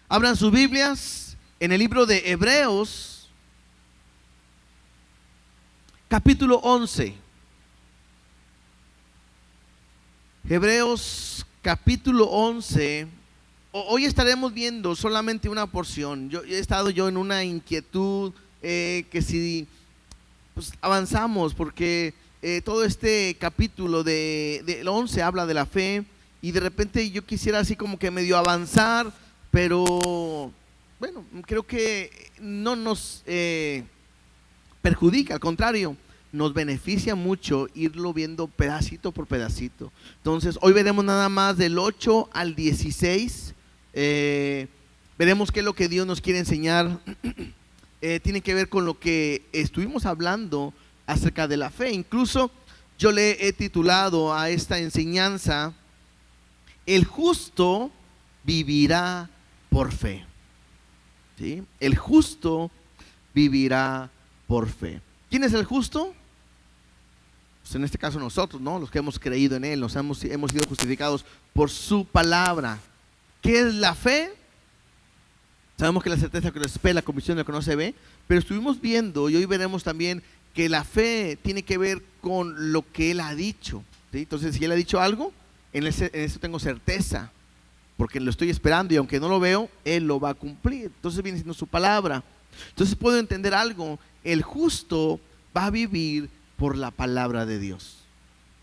Abran sus Biblias en el libro de Hebreos, capítulo 11. Hebreos, capítulo 11. Hoy estaremos viendo solamente una porción. Yo he estado en una inquietud que si pues, avanzamos, porque todo este capítulo del 11 habla de la fe, y de repente yo quisiera así como que medio avanzar, pero bueno, creo que no nos perjudica, al contrario, nos beneficia mucho irlo viendo pedacito por pedacito. Entonces hoy veremos nada más del 8 al 16. Veremos qué es lo que Dios nos quiere enseñar. Tiene que ver con lo que estuvimos hablando acerca de la fe. Incluso yo le he titulado a esta enseñanza: el justo vivirá por fe. ¿Sí? El justo vivirá por fe. ¿Quién es el justo? Pues en este caso nosotros, ¿no? Los que hemos creído en Él, hemos sido justificados por su palabra. ¿Qué es la fe? Sabemos que la certeza que no se espera, la convicción de lo que no se ve, pero estuvimos viendo, y hoy veremos también, que la fe tiene que ver con lo que Él ha dicho. ¿Sí? Entonces, si Él ha dicho algo, en eso tengo certeza, porque lo estoy esperando, y aunque no lo veo, Él lo va a cumplir. Entonces viene siendo su palabra. Entonces puedo entender algo: el justo va a vivir por la palabra de Dios.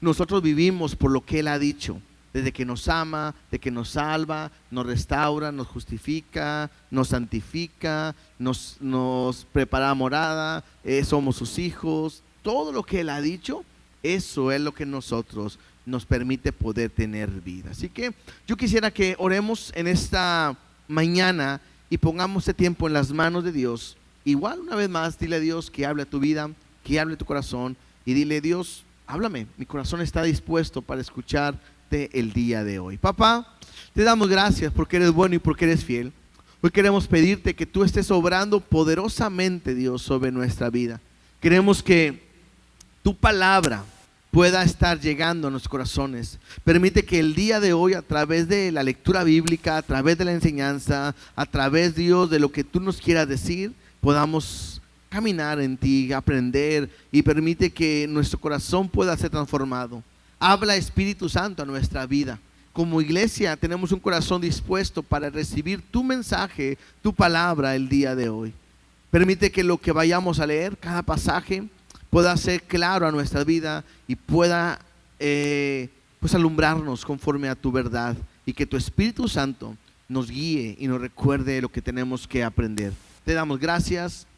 Nosotros vivimos por lo que Él ha dicho, desde que nos ama, de que nos salva, nos restaura, nos justifica, nos santifica, nos prepara morada, somos sus hijos. Todo lo que Él ha dicho, eso es lo que nosotros nos permite poder tener vida. Así que yo quisiera que oremos en esta mañana y pongamos este tiempo en las manos de Dios. Igual, una vez más, dile a Dios que hable a tu vida, que hable a tu corazón, y dile: Dios, háblame, mi corazón está dispuesto para escucharte el día de hoy. Papá, te damos gracias porque eres bueno y porque eres fiel. Hoy queremos pedirte que tú estés obrando poderosamente, Dios, sobre nuestra vida. Queremos que tu palabra pueda estar llegando a nuestros corazones. Permite que el día de hoy, a través de la lectura bíblica, a través de la enseñanza, a través, Dios, de lo que tú nos quieras decir, podamos caminar en ti, aprender, y permite que nuestro corazón pueda ser transformado. Habla, Espíritu Santo, a nuestra vida. Como iglesia tenemos un corazón dispuesto para recibir tu mensaje, tu palabra el día de hoy. Permite que lo que vayamos a leer, cada pasaje, pueda ser claro a nuestra vida y pueda pues alumbrarnos conforme a tu verdad, y que tu Espíritu Santo nos guíe y nos recuerde lo que tenemos que aprender. Te damos gracias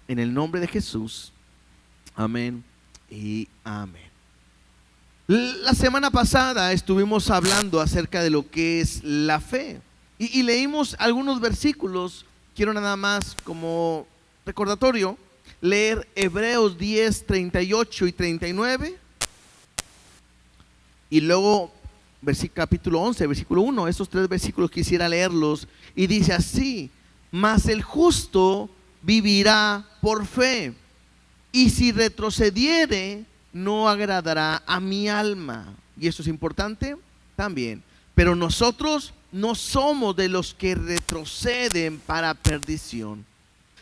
en el nombre de Jesús. Amén y amén. La semana pasada estuvimos hablando acerca de lo que es la fe, y leímos algunos versículos. Quiero nada más, como recordatorio, leer Hebreos 10, 38 y 39, y luego capítulo 11, versículo 1. Estos tres versículos quisiera leerlos, y dice así: mas el justo vivirá por fe, y si retrocediere, no agradará a mi alma. Y eso es importante también. Pero nosotros no somos de los que retroceden para perdición,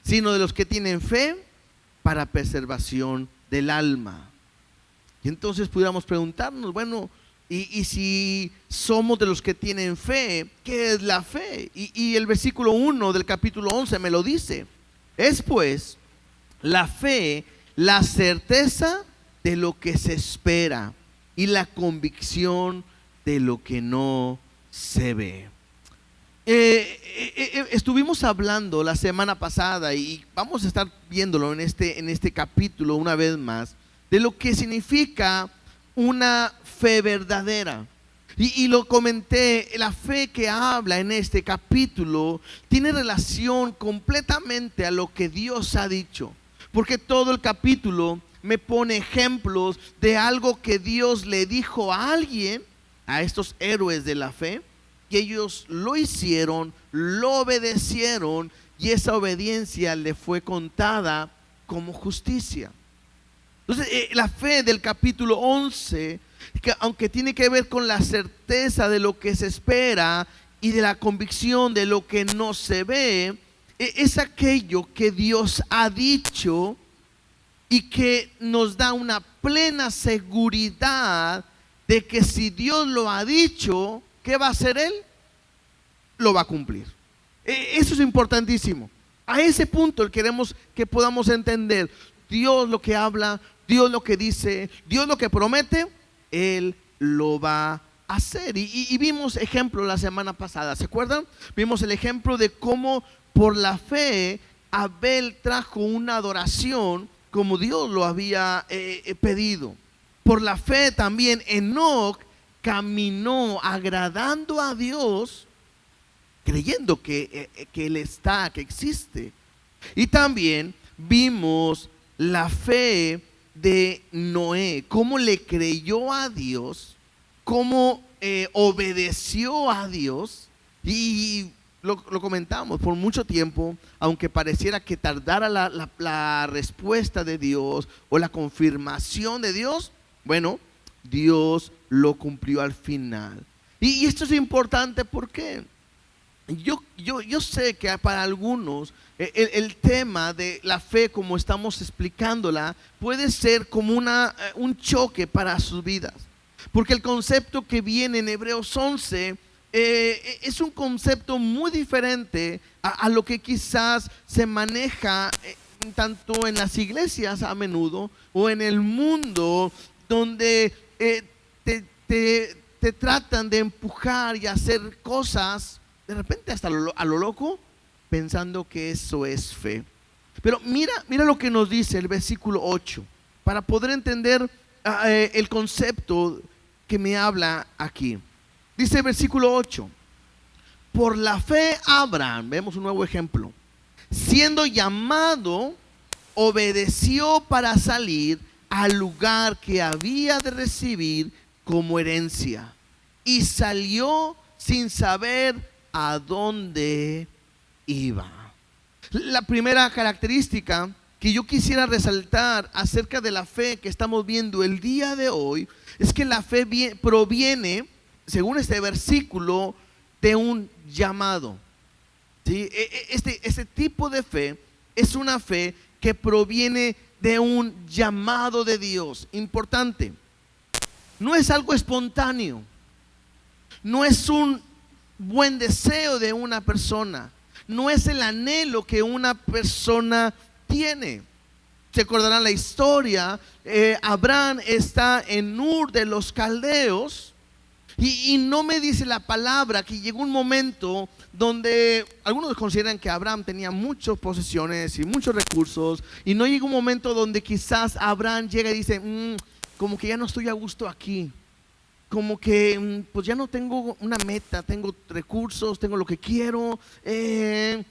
sino de los que tienen fe para preservación del alma. Y entonces pudiéramos preguntarnos, bueno, y si somos de los que tienen fe, ¿qué es la fe? Y el versículo 1 del capítulo 11 me lo dice: es pues la fe, la certeza de lo que se espera, y la convicción de lo que no se ve. Estuvimos hablando la semana pasada, y vamos a estar viéndolo en este capítulo una vez más, de lo que significa una fe verdadera. Y lo comenté: la fe que habla en este capítulo tiene relación completamente a lo que Dios ha dicho, porque todo el capítulo me pone ejemplos de algo que Dios le dijo a alguien, a estos héroes de la fe, que ellos lo hicieron, lo obedecieron, y esa obediencia le fue contada como justicia. Entonces, la fe del capítulo 11, que aunque tiene que ver con la certeza de lo que se espera, y de la convicción de lo que no se ve, es aquello que Dios ha dicho y que nos da una plena seguridad de que si Dios lo ha dicho, ¿qué va a hacer Él? Lo va a cumplir. Eso es importantísimo. A ese punto queremos que podamos entender Dios lo que habla, Dios lo que dice, Dios lo que promete, Él lo va a hacer. Y vimos ejemplo la semana pasada, ¿se acuerdan? Vimos el ejemplo de cómo por la fe Abel trajo una adoración como Dios lo había pedido. Por la fe también Enoc caminó agradando a Dios, creyendo que Él está, que existe. Y también vimos la fe de Noé, cómo le creyó a Dios, cómo obedeció a Dios. Y lo comentamos por mucho tiempo, aunque pareciera que tardara la respuesta de Dios o la confirmación de Dios, bueno, Dios lo cumplió al final. Y esto es importante porque yo sé que para algunos el tema de la fe, como estamos explicándola, puede ser como un choque para sus vidas. Porque el concepto que viene en Hebreos 11 es un concepto muy diferente a lo que quizás se maneja tanto en las iglesias a menudo o en el mundo, donde te tratan de empujar y hacer cosas de repente hasta a lo loco, pensando que eso es fe. Pero mira lo que nos dice el versículo 8, para poder entender el concepto que me habla aquí. Dice el versículo 8: por la fe Abraham, vemos un nuevo ejemplo, siendo llamado, obedeció para salir al lugar que había de recibir como herencia, y salió sin saber a dónde iba. La primera característica que yo quisiera resaltar acerca de la fe que estamos viendo el día de hoy es que la fe proviene, según este versículo, de un llamado. ¿Sí? Este tipo de fe es una fe que proviene de un llamado de Dios. Importante, no es algo espontáneo, no es un buen deseo de una persona, no es el anhelo que una persona tiene. Se acordarán la historia, Abraham está en Ur de los Caldeos y no me dice la palabra que llegó un momento donde algunos consideran que Abraham tenía muchas posesiones y muchos recursos, y no llegó un momento donde quizás Abraham llega y dice, como que ya no estoy a gusto aquí, como que pues ya no tengo una meta, tengo recursos, tengo lo que quiero, ¿qué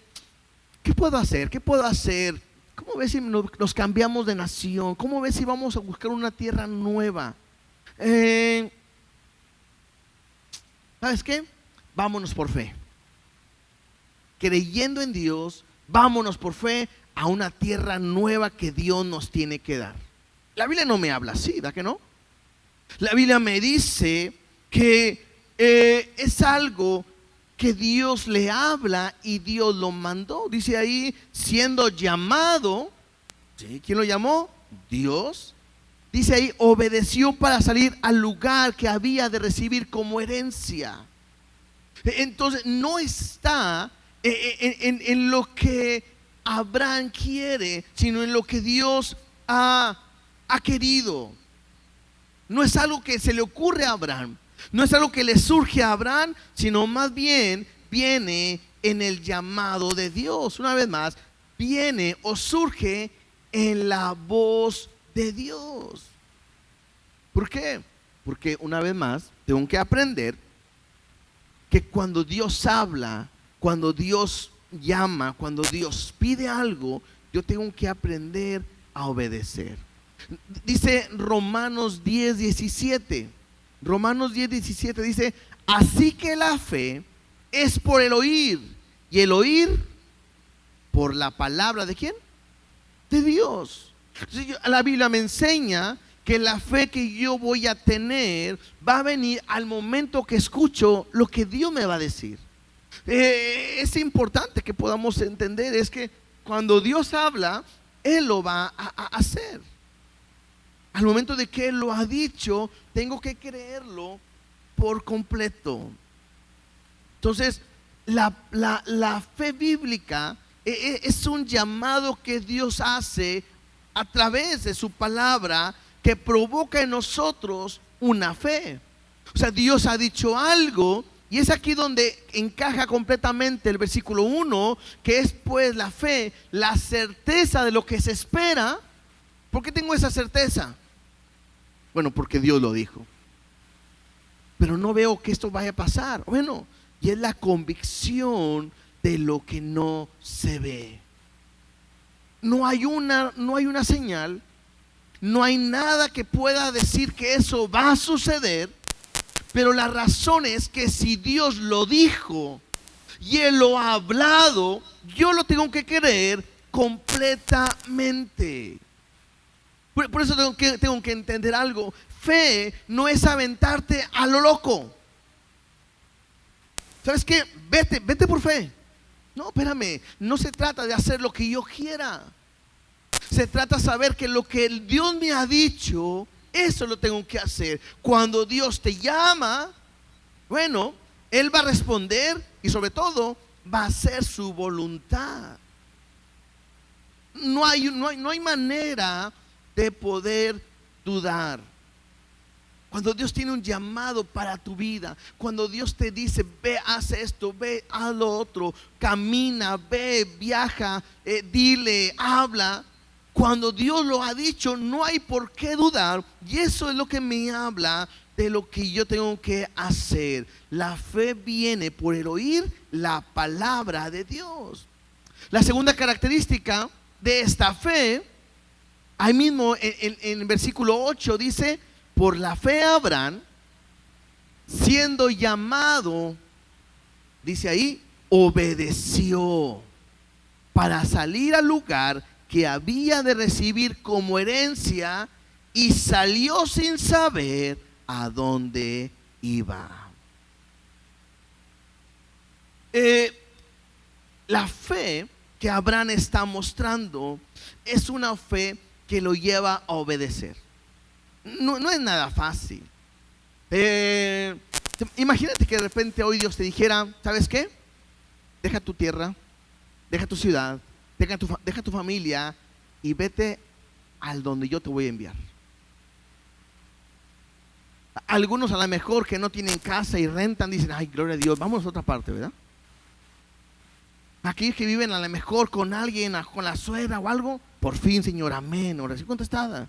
puedo hacer? ¿Qué puedo hacer? ¿Cómo ves si nos cambiamos de nación? ¿Cómo ves si vamos a buscar una tierra nueva? ¿Sabes qué? Vámonos por fe. Creyendo en Dios, vámonos por fe a una tierra nueva que Dios nos tiene que dar. La Biblia no me habla así, ¿da que no? La Biblia me dice que es algo que Dios le habla y Dios lo mandó. Dice ahí, siendo llamado, ¿sí? ¿Quién lo llamó? Dios. Dice ahí, obedeció para salir al lugar que había de recibir como herencia. Entonces no está en lo que Abraham quiere, sino en lo que Dios ha querido. No es algo que se le ocurre a Abraham, no es algo que le surge a Abraham, sino más bien viene en el llamado de Dios. Una vez más, viene o surge en la voz de Dios. ¿Por qué? Porque una vez más tengo que aprender que cuando Dios habla, cuando Dios llama, cuando Dios pide algo, yo tengo que aprender a obedecer. Dice Romanos 10:17. Romanos 10:17 dice, así que la fe es por el oír, y el oír por la palabra ¿de quién? De Dios. Entonces, la Biblia me enseña que la fe que yo voy a tener va a venir al momento que escucho lo que Dios me va a decir. Es importante que podamos entender es que cuando Dios habla, Él lo va a hacer. Al momento de que Él lo ha dicho, tengo que creerlo por completo. Entonces, la fe bíblica es un llamado que Dios hace a través de su palabra que provoca en nosotros una fe. O sea, Dios ha dicho algo y es aquí donde encaja completamente el versículo 1, que es pues la fe, la certeza de lo que se espera. ¿Por qué tengo esa certeza? Bueno, porque Dios lo dijo. Pero no veo que esto vaya a pasar. Bueno, y es la convicción de lo que no se ve. No hay una señal, no hay nada que pueda decir que eso va a suceder, pero la razón es que si Dios lo dijo y Él lo ha hablado, yo lo tengo que creer completamente. Por eso tengo que entender algo. Fe no es aventarte a lo loco. ¿Sabes qué? Vete por fe. No, espérame, no se trata de hacer lo que yo quiera. Se trata de saber que lo que Dios me ha dicho, eso lo tengo que hacer. Cuando Dios te llama, bueno, Él va a responder y sobre todo va a hacer su voluntad. No hay manera de poder dudar. Cuando Dios tiene un llamado para tu vida, cuando Dios te dice, ve, haz esto, ve, haz lo otro, camina, ve, viaja, dile, habla. Cuando Dios lo ha dicho, no hay por qué dudar. Y eso es lo que me habla de lo que yo tengo que hacer. La fe viene por el oír la palabra de Dios. La segunda característica de esta fe, ahí mismo en el versículo 8 dice, por la fe Abraham, siendo llamado, dice ahí, obedeció para salir al lugar que había de recibir como herencia y salió sin saber a dónde iba. La fe que Abraham está mostrando es una fe que lo lleva a obedecer. No es nada fácil. Imagínate que de repente hoy Dios te dijera, ¿sabes qué? Deja tu tierra, deja tu ciudad, deja tu familia y vete al donde yo te voy a enviar. Algunos a lo mejor que no tienen casa y rentan dicen, ay, gloria a Dios, vamos a otra parte, ¿verdad? Aquellos que viven a lo mejor con alguien, con la suegra o algo, por fin, Señor, amén, oración contestada.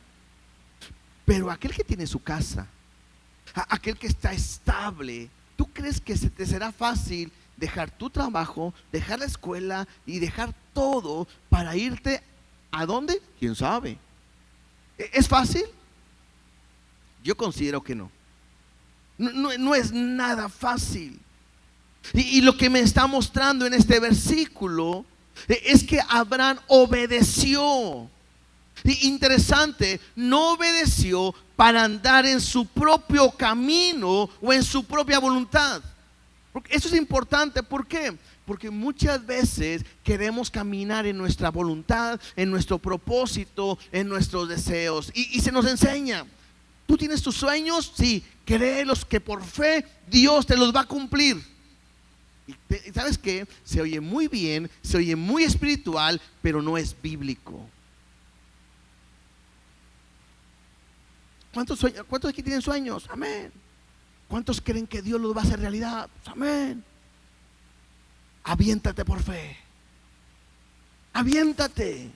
Pero aquel que tiene su casa, aquel que está estable, ¿tú crees que se te será fácil dejar tu trabajo, dejar la escuela y dejar todo para irte a dónde? ¿Quién sabe? ¿Es fácil? Yo considero que no. No es nada fácil. Y lo que me está mostrando en este versículo es que Abraham obedeció. Interesante, no obedeció para andar en su propio camino o en su propia voluntad. Porque eso es importante. ¿Por qué? Porque muchas veces queremos caminar en nuestra voluntad, en nuestro propósito, en nuestros deseos. Y se nos enseña, tú tienes tus sueños, sí, créelos que por fe Dios te los va a cumplir. Y ¿sabes qué? Se oye muy bien, se oye muy espiritual, pero no es bíblico. ¿Cuántos aquí tienen sueños? Amén. ¿Cuántos creen que Dios los va a hacer realidad? Pues amén. Aviéntate por fe. Aviéntate.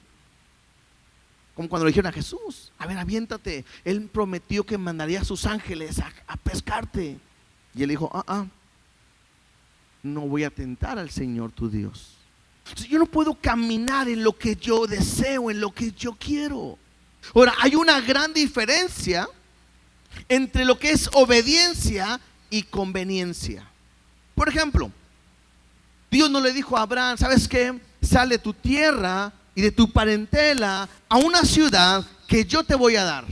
Como cuando le dijeron a Jesús, a ver, aviéntate. Él prometió que mandaría a sus ángeles a pescarte. Y él dijo, no voy a tentar al Señor tu Dios. Yo no puedo caminar en lo que yo deseo, en lo que yo quiero. Ahora, hay una gran diferencia entre lo que es obediencia y conveniencia. Por ejemplo, Dios no le dijo a Abraham, ¿sabes qué? Sal de tu tierra y de tu parentela a una ciudad que yo te voy a dar.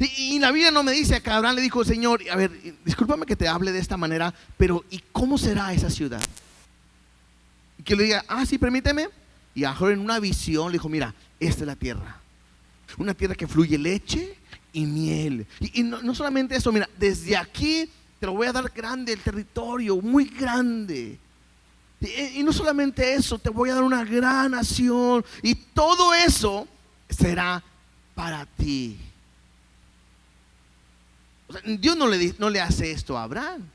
Y la Biblia no me dice que Abraham le dijo: Señor, a ver, discúlpame que te hable de esta manera, pero ¿y cómo será esa ciudad? Y que le diga: sí, permíteme. Y a Abraham en una visión le dijo: mira, esta es la tierra, una tierra que fluye leche y miel. Y no solamente eso, mira, desde aquí te lo voy a dar grande, el territorio, muy grande. Y no solamente eso, te voy a dar una gran nación, y todo eso será para ti. O sea, Dios no le hace esto a Abraham,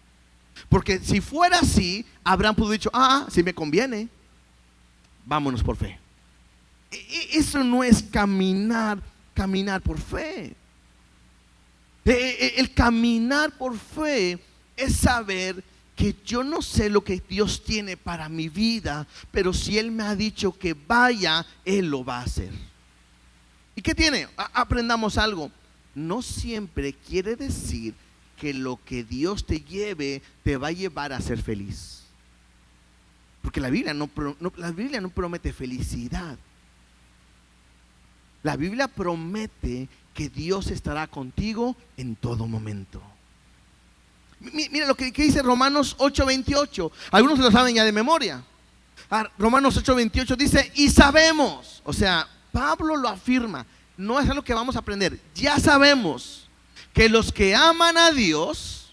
porque si fuera así, Abraham pudo haber dicho: sí me conviene, vámonos por fe. Eso no es caminar por fe. El caminar por fe es saber que yo no sé lo que Dios tiene para mi vida, pero si Él me ha dicho que vaya, Él lo va a hacer. ¿Y qué tiene? Aprendamos algo. No siempre quiere decir que lo que Dios te lleve te va a llevar a ser feliz, porque la Biblia no promete felicidad. La Biblia promete que Dios estará contigo en todo momento. Mira lo que dice Romanos 8:28. Algunos lo saben ya de memoria. Romanos 8:28 dice: y sabemos, o sea, Pablo lo afirma, no es algo que vamos a aprender, ya sabemos que los que aman a Dios,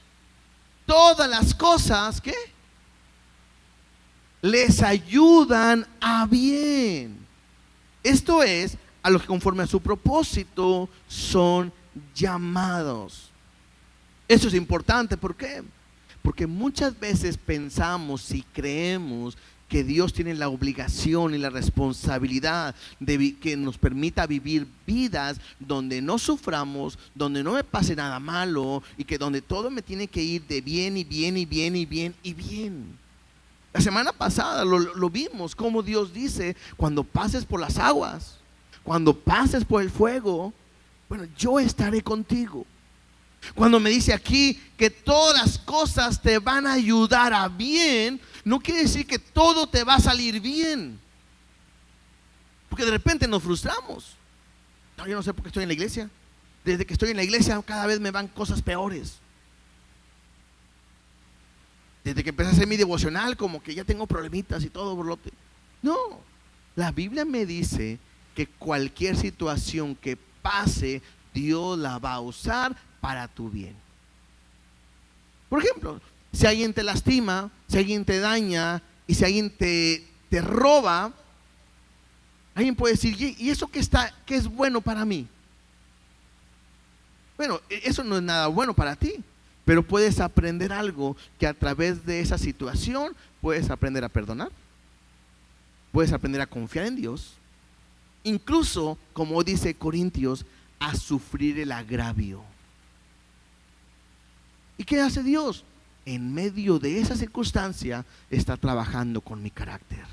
todas las cosas, ¿qué? Les ayudan a bien. Esto es, a los que conforme a su propósito son llamados. Eso es importante. ¿Por qué? Porque muchas veces pensamos y creemos que Dios tiene la obligación y la responsabilidad de que nos permita vivir vidas donde no suframos, donde no me pase nada malo, y que donde todo me tiene que ir de bien y bien y bien y bien y bien. La semana pasada lo vimos, como Dios dice: cuando pases por las aguas, cuando pases por el fuego, bueno, yo estaré contigo. Cuando me dice aquí que todas las cosas te van a ayudar a bien, no quiere decir que todo te va a salir bien, porque de repente nos frustramos. No, yo no sé por qué estoy en la iglesia. Desde que estoy en la iglesia cada vez me van cosas peores. Desde que empecé a hacer mi devocional, como que ya tengo problemitas y todo, borlote. No, la Biblia me dice que cualquier situación que pase, Dios la va a usar para tu bien. Por ejemplo, si alguien te lastima, si alguien te daña, y si alguien te roba, alguien puede decir: ¿y eso qué es bueno para mí? Bueno, eso no es nada bueno para ti, pero puedes aprender algo, que a través de esa situación puedes aprender a perdonar, puedes aprender a confiar en Dios, incluso, como dice Corintios, a sufrir el agravio. ¿Y qué hace Dios? En medio de esa circunstancia está trabajando con mi carácter.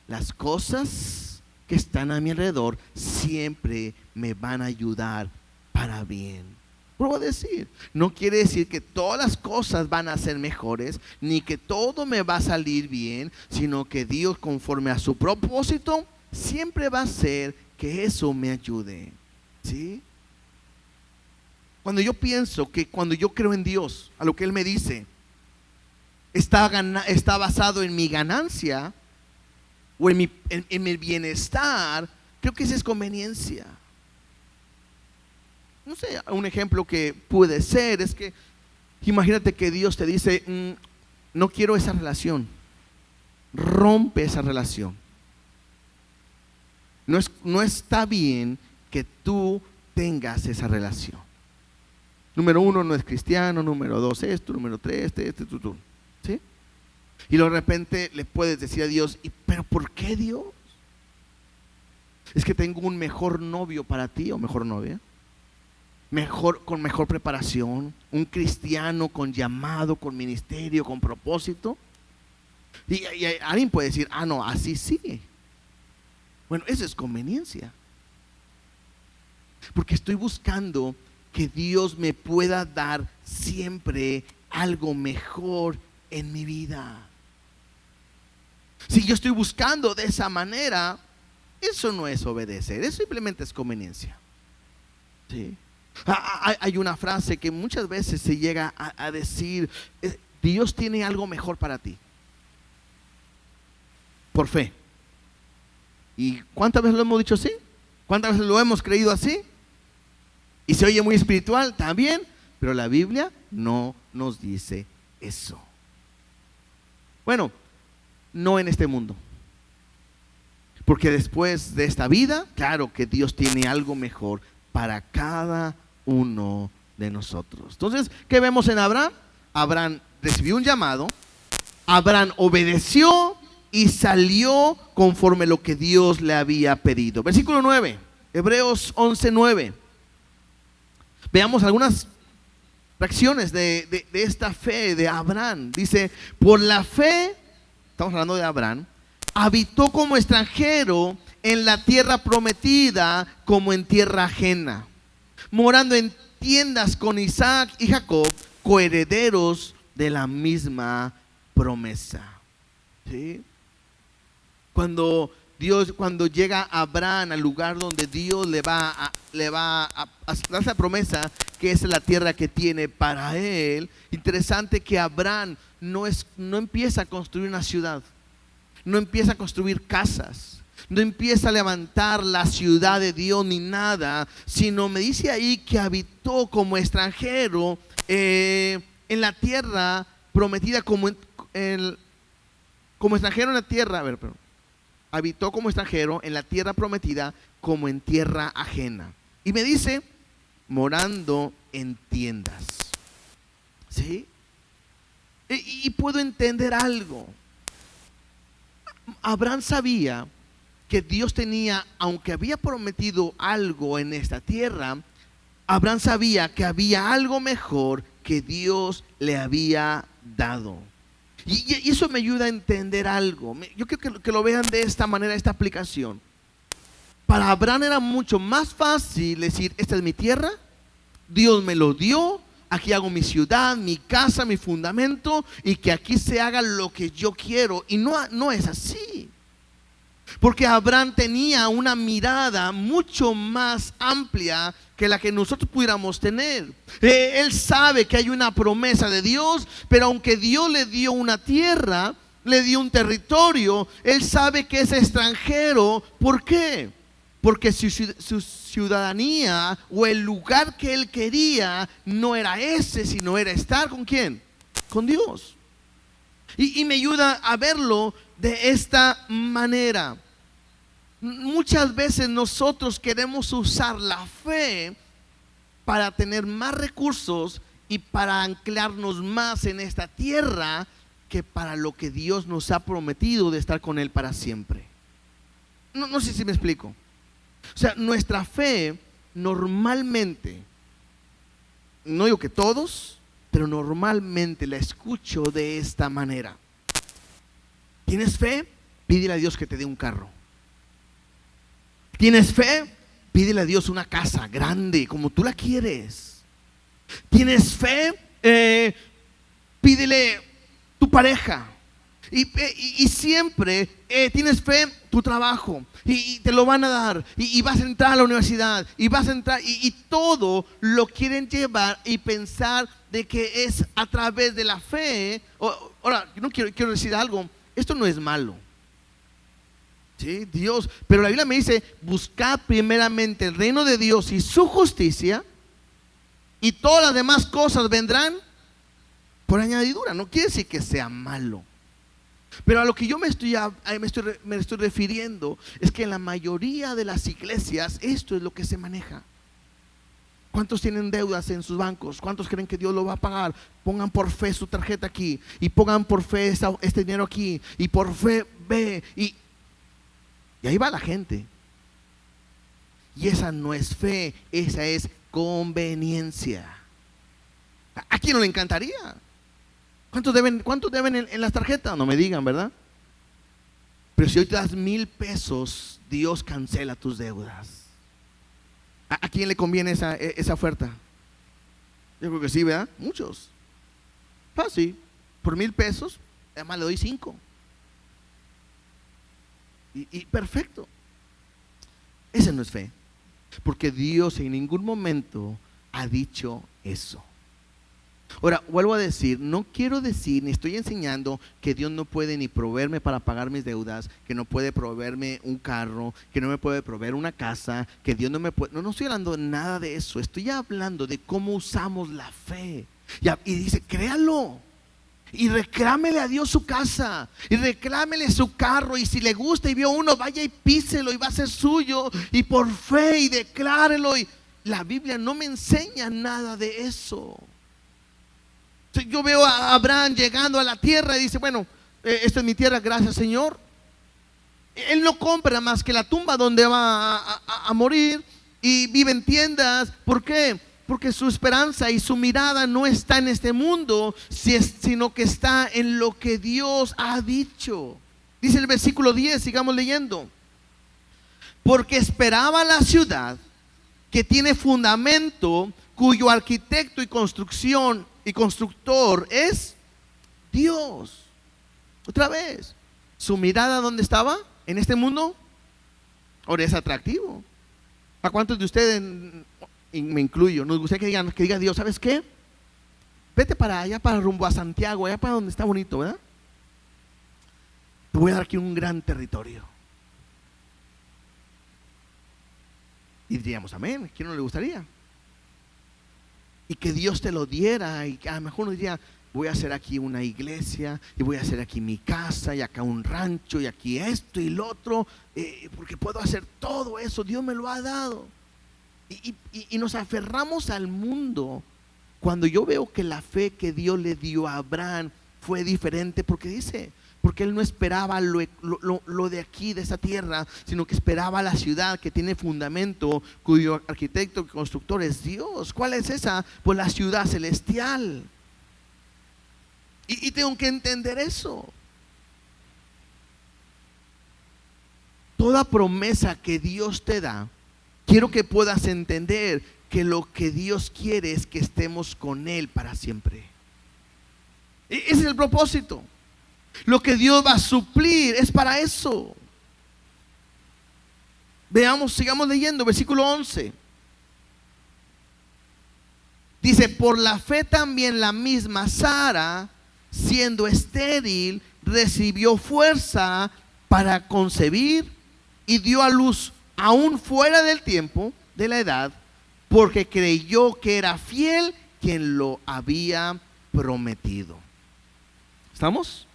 Las cosas que están a mi alrededor siempre me van a ayudar para bien. Vuelvo a decir, no quiere decir que todas las cosas van a ser mejores, ni que todo me va a salir bien, sino que Dios, conforme a su propósito, siempre va a hacer que eso me ayude. ¿Sí? Cuando yo pienso que cuando yo creo en Dios, a lo que Él me dice, está basado en mi ganancia o en mi bienestar, creo que esa es conveniencia. No sé, un ejemplo que puede ser es que imagínate que Dios te dice: no quiero esa relación, rompe esa relación. No está bien que tú tengas esa relación. Número 1, no es cristiano. Número 2, esto. Número 3, tú. ¿Sí? Y de repente le puedes decir a Dios: ¿pero por qué, Dios? Es que tengo un mejor novio para ti, o mejor novia, con mejor preparación, un cristiano con llamado, con ministerio, con propósito. Y alguien puede decir: no, así sí. Bueno, eso es conveniencia, porque estoy buscando que Dios me pueda dar siempre algo mejor en mi vida. Si yo estoy buscando de esa manera, eso no es obedecer, eso simplemente es conveniencia. ¿Sí? Hay una frase que muchas veces se llega a decir, Dios tiene algo mejor para ti, por fe. ¿Y cuántas veces lo hemos dicho así? ¿Cuántas veces lo hemos creído así? Y se oye muy espiritual también, pero la Biblia no nos dice eso. Bueno, no en este mundo. Porque después de esta vida, claro que Dios tiene algo mejor para cada uno de nosotros. Entonces, ¿qué vemos en Abraham? Abraham recibió un llamado, Abraham obedeció y salió conforme lo que Dios le había pedido. Versículo 9, Hebreos 11:9. Veamos algunas fracciones de esta fe de Abraham. Dice, por la fe, estamos hablando de Abraham, habitó como extranjero en la tierra prometida como en tierra ajena, morando en tiendas con Isaac y Jacob, coherederos de la misma promesa. ¿Sí? Cuando llega Abraham al lugar donde Dios le va a dar esa promesa, que es la tierra que tiene para él. Interesante que Abraham no empieza a construir una ciudad, no empieza a construir casas, no empieza a levantar la ciudad de Dios ni nada, sino me dice ahí que habitó como extranjero en la tierra prometida, como extranjero en la tierra, habitó como extranjero en la tierra prometida como en tierra ajena. Y me dice, morando en tiendas. ¿Sí? Y puedo entender algo. Abraham sabía que Dios tenía, aunque había prometido algo en esta tierra, Abraham sabía que había algo mejor que Dios le había dado. Y eso me ayuda a entender algo. Yo quiero que lo vean de esta manera, esta aplicación. Para Abraham era mucho más fácil decir, esta es mi tierra, Dios me lo dio, aquí hago mi ciudad, mi casa, mi fundamento, y que aquí se haga lo que yo quiero. Y no es así. Porque Abraham tenía una mirada mucho más amplia que la que nosotros pudiéramos tener. Él sabe que hay una promesa de Dios, pero aunque Dios le dio una tierra, le dio un territorio, él sabe que es extranjero. ¿Por qué? Porque su ciudadanía o el lugar que él quería no era ese, sino era estar ¿con quién? Con Dios. Y me ayuda a verlo de esta manera. Muchas veces nosotros queremos usar la fe para tener más recursos y para anclarnos más en esta tierra que para lo que Dios nos ha prometido de estar con Él para siempre. No sé si me explico. O sea, nuestra fe normalmente, no digo que todos, pero normalmente la escucho de esta manera. ¿Tienes fe? Pídele a Dios que te dé un carro. ¿Tienes fe? Pídele a Dios una casa grande, como tú la quieres. ¿Tienes fe? Pídele tu pareja. Y siempre tienes fe, tu trabajo. Y te lo van a dar. Y vas a entrar a la universidad. Y vas a entrar. Y todo lo quieren llevar y pensar de que es a través de la fe. Ahora, yo no quiero decir algo. Esto no es malo. ¿Sí? Dios, pero la Biblia me dice, buscad primeramente el reino de Dios y su justicia, y todas las demás cosas vendrán por añadidura. No quiere decir que sea malo, pero a lo que yo me estoy refiriendo es que en la mayoría de las iglesias esto es lo que se maneja. ¿Cuántos tienen deudas en sus bancos? ¿Cuántos creen que Dios lo va a pagar? Pongan por fe su tarjeta aquí, y pongan por fe este dinero aquí, y por fe ve, y ahí va la gente. Y esa no es fe, esa es conveniencia. ¿A quién no le encantaría? ¿Cuántos deben en las tarjetas? No me digan, ¿verdad? Pero si hoy te das 1,000 pesos, Dios cancela tus deudas. ¿A quién le conviene esa oferta? Yo creo que sí, ¿verdad? Muchos. Fácil. Por 1,000 pesos, además le doy 5. Y perfecto. Esa no es fe. Porque Dios en ningún momento ha dicho eso. Ahora, vuelvo a decir, no quiero decir, ni estoy enseñando que Dios no puede ni proveerme para pagar mis deudas, que no puede proveerme un carro, que no me puede proveer una casa, que Dios no me puede. No, no estoy hablando nada de eso. Estoy hablando de cómo usamos la fe. Y dice, créalo. Y reclámele a Dios su casa, y reclámele su carro, y si le gusta y vio uno, vaya y píselo y va a ser suyo, y por fe y declárelo. Y la Biblia no me enseña nada de eso. Yo veo a Abraham llegando a la tierra y dice, bueno, esta es mi tierra, gracias Señor. Él no compra más que la tumba donde va a morir, y vive en tiendas. ¿Por qué? Porque su esperanza y su mirada no está en este mundo, sino que está en lo que Dios ha dicho. Dice el versículo 10, sigamos leyendo. Porque esperaba la ciudad que tiene fundamento, cuyo arquitecto y constructor es Dios. Otra vez, ¿su mirada dónde estaba? ¿En este mundo? Ahora es atractivo. ¿A cuántos de ustedes, y me incluyo, nos gustaría que diga Dios, ¿sabes qué? Vete para allá, para rumbo a Santiago, allá para donde está bonito, ¿verdad? Te voy a dar aquí un gran territorio. Y diríamos, amén, ¿quién no le gustaría? Y que Dios te lo diera, y a lo mejor uno diría, voy a hacer aquí una iglesia, y voy a hacer aquí mi casa, y acá un rancho, y aquí esto y lo otro, porque puedo hacer todo eso, Dios me lo ha dado. Y nos aferramos al mundo, cuando yo veo que la fe que Dios le dio a Abraham fue diferente, porque él no esperaba lo de aquí, de esta tierra, sino que esperaba la ciudad que tiene fundamento, cuyo arquitecto y constructor es Dios. ¿Cuál es esa? Pues la ciudad celestial. Y tengo que entender eso. Toda promesa que Dios te da, quiero que puedas entender que lo que Dios quiere es que estemos con Él para siempre. Ese es el propósito. Lo que Dios va a suplir es para eso. Veamos, sigamos leyendo, versículo 11. Dice, por la fe también la misma Sara, siendo estéril, recibió fuerza para concebir y dio a luz aún fuera del tiempo, de la edad, porque creyó que era fiel quien lo había prometido. ¿Estamos?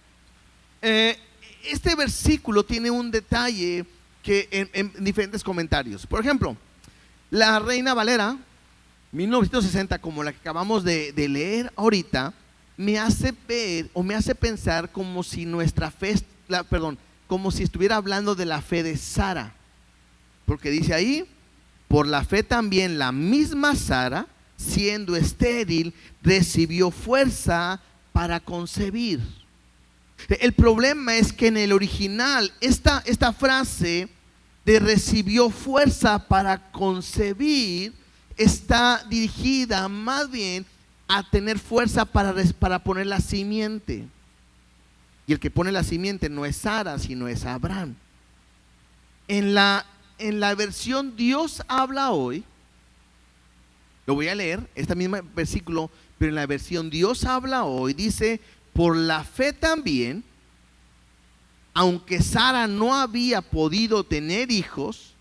Este versículo tiene un detalle que en diferentes comentarios. Por ejemplo, la Reina Valera 1960, como la que acabamos de leer ahorita, me hace ver o me hace pensar como si nuestra fe, como si estuviera hablando de la fe de Sara, porque dice ahí, por la fe también la misma Sara, siendo estéril, recibió fuerza para concebir. El problema es que en el original esta frase de recibió fuerza para concebir está dirigida más bien a tener fuerza para poner la simiente. Y el que pone la simiente no es Sara, sino es Abraham. En la versión Dios habla hoy, lo voy a leer, este mismo versículo, pero en la versión Dios habla hoy, dice, por la fe también, aunque Sara no había podido tener hijos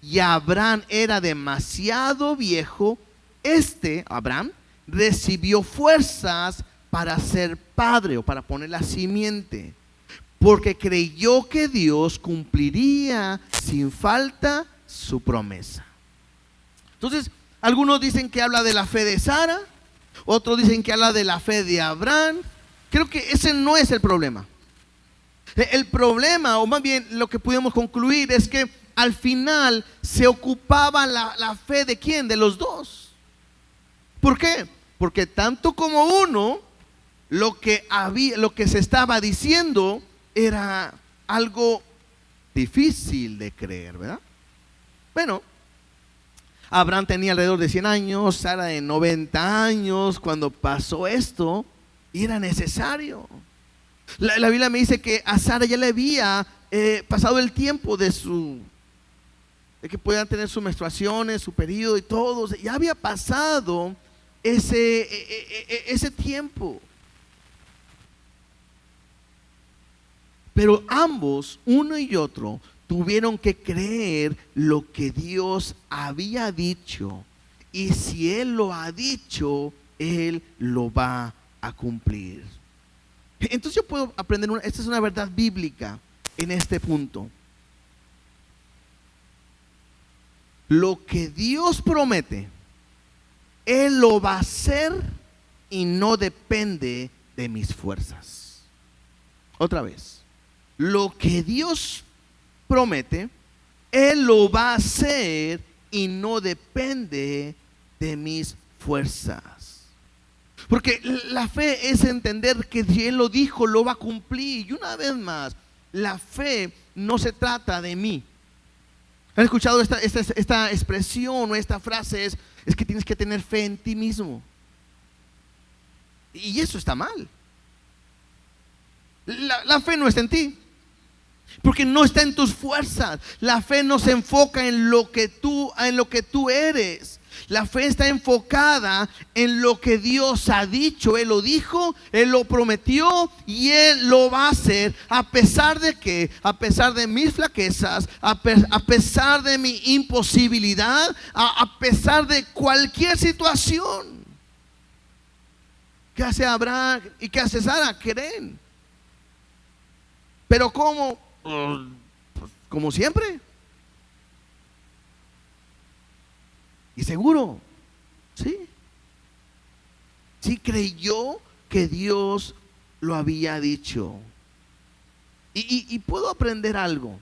y Abraham era demasiado viejo, Abraham, recibió fuerzas para ser padre o para poner la simiente, porque creyó que Dios cumpliría sin falta su promesa. Entonces, algunos dicen que habla de la fe de Sara, otros dicen que habla de la fe de Abraham. Creo que ese no es el problema. El problema, o más bien lo que pudimos concluir, es que al final se ocupaba la fe de ¿quién? De los dos. ¿Por qué? Porque tanto como uno, lo que se estaba diciendo era algo difícil de creer, ¿verdad? Bueno, Abraham tenía alrededor de 100 años, Sara de 90 años cuando pasó esto, y era necesario. La Biblia me dice que a Sara ya le había pasado el tiempo de su de que puedan tener sus menstruaciones, su periodo y todo. Ya había pasado ese tiempo. Pero ambos, uno y otro, tuvieron que creer lo que Dios había dicho. Y si Él lo ha dicho, Él lo va a cumplir. Entonces yo puedo aprender, esta es una verdad bíblica en este punto. Lo que Dios promete, Él lo va a hacer y no depende de mis fuerzas. Otra vez, lo que Dios promete, Él lo va a hacer y no depende de mis fuerzas. Porque la fe es entender que si Él lo dijo, lo va a cumplir. Y una vez más, la fe no se trata de mí. ¿Han escuchado esta expresión o esta frase? Es que tienes que tener fe en ti mismo. Y eso está mal. La fe no está en ti, porque no está en tus fuerzas. La fe no se enfoca en lo que tú eres. La fe está enfocada en lo que Dios ha dicho. Él lo dijo, Él lo prometió y Él lo va a hacer, a pesar de que, a pesar de mis flaquezas, a pesar de mi imposibilidad, a pesar de cualquier situación. ¿Qué hace Abraham y qué hace Sara? Creen. Pero ¿cómo? Pues, como siempre. Y seguro, sí. Sí creyó que Dios lo había dicho. Y puedo aprender algo.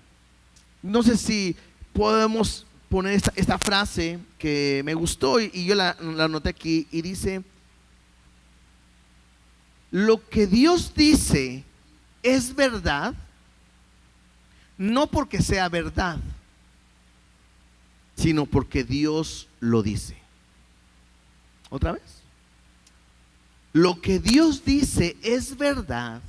No sé si podemos poner esta frase que me gustó y yo la anoté aquí y dice: lo que Dios dice es verdad, no porque sea verdad, sino porque Dios lo dice. Otra vez. Lo que Dios dice es verdad,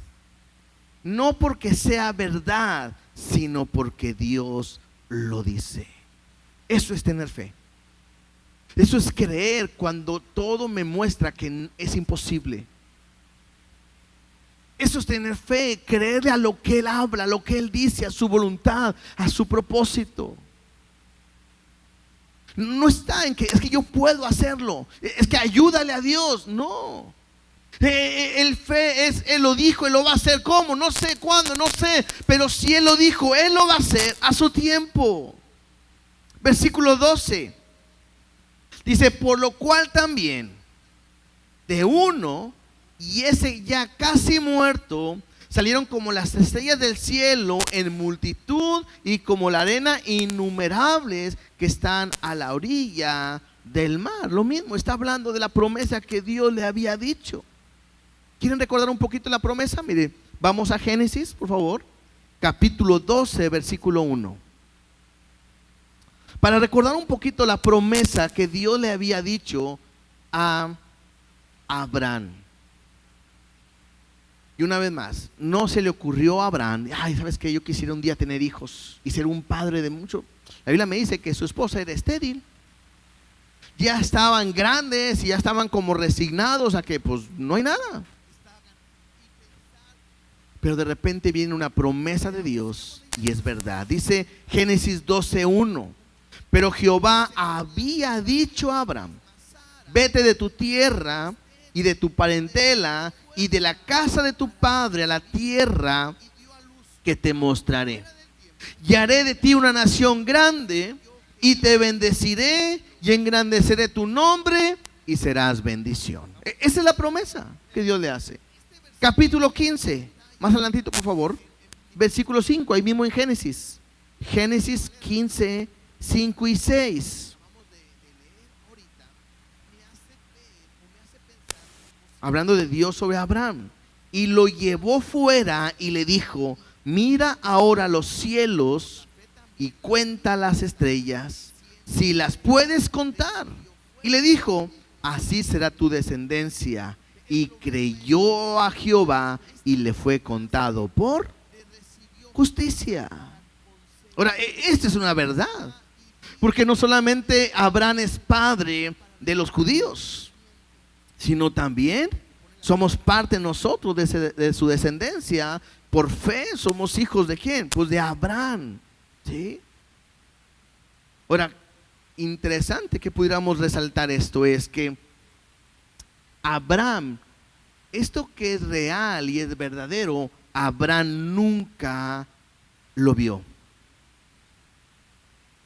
no porque sea verdad, sino porque Dios lo dice. Eso es tener fe. Eso es creer cuando todo me muestra que es imposible. Eso es tener fe, creerle a lo que Él habla, a lo que Él dice, a su voluntad, a su propósito. No está en que es que yo puedo hacerlo, es que ayúdale a Dios. No. El fe es, Él lo dijo, Él lo va a hacer. ¿Cómo? No sé cuándo, no sé. Pero si Él lo dijo, Él lo va a hacer a su tiempo. Versículo 12. Dice: por lo cual también de uno, y ese ya casi muerto, salieron como las estrellas del cielo en multitud y como la arena innumerables que están a la orilla del mar. Lo mismo, está hablando de la promesa que Dios le había dicho. ¿Quieren recordar un poquito la promesa? Mire, vamos a Génesis, por favor, capítulo 12, versículo 1. Para recordar un poquito la promesa que Dios le había dicho a Abraham. Y una vez más, no se le ocurrió a Abraham: ay, ¿sabes qué? Yo quisiera un día tener hijos y ser un padre de muchos. La Biblia me dice que su esposa era estéril. Ya estaban grandes y ya estaban como resignados a que pues no hay nada. Pero de repente viene una promesa de Dios y es verdad. Dice Génesis 12:1: pero Jehová había dicho a Abraham: vete de tu tierra y de tu parentela y de la casa de tu padre a la tierra que te mostraré. Y haré de ti una nación grande y te bendeciré y engrandeceré tu nombre y serás bendición. Esa es la promesa que Dios le hace. Capítulo 15, más adelantito por favor, versículo 5, ahí mismo en Génesis. Génesis 15, 5 y 6. Hablando de Dios sobre Abraham. Y lo llevó fuera y le dijo: mira ahora los cielos y cuenta las estrellas, si las puedes contar. Y le dijo: así será tu descendencia. Y creyó a Jehová y le fue contado por justicia. Ahora, esta es una verdad. Porque no solamente Abraham es padre de los judíos, sino también somos parte nosotros de su descendencia. Por fe somos hijos de ¿quién? Pues de Abraham, ¿sí? Ahora, interesante que pudiéramos resaltar esto es que Abraham, esto que es real y es verdadero, Abraham nunca lo vio.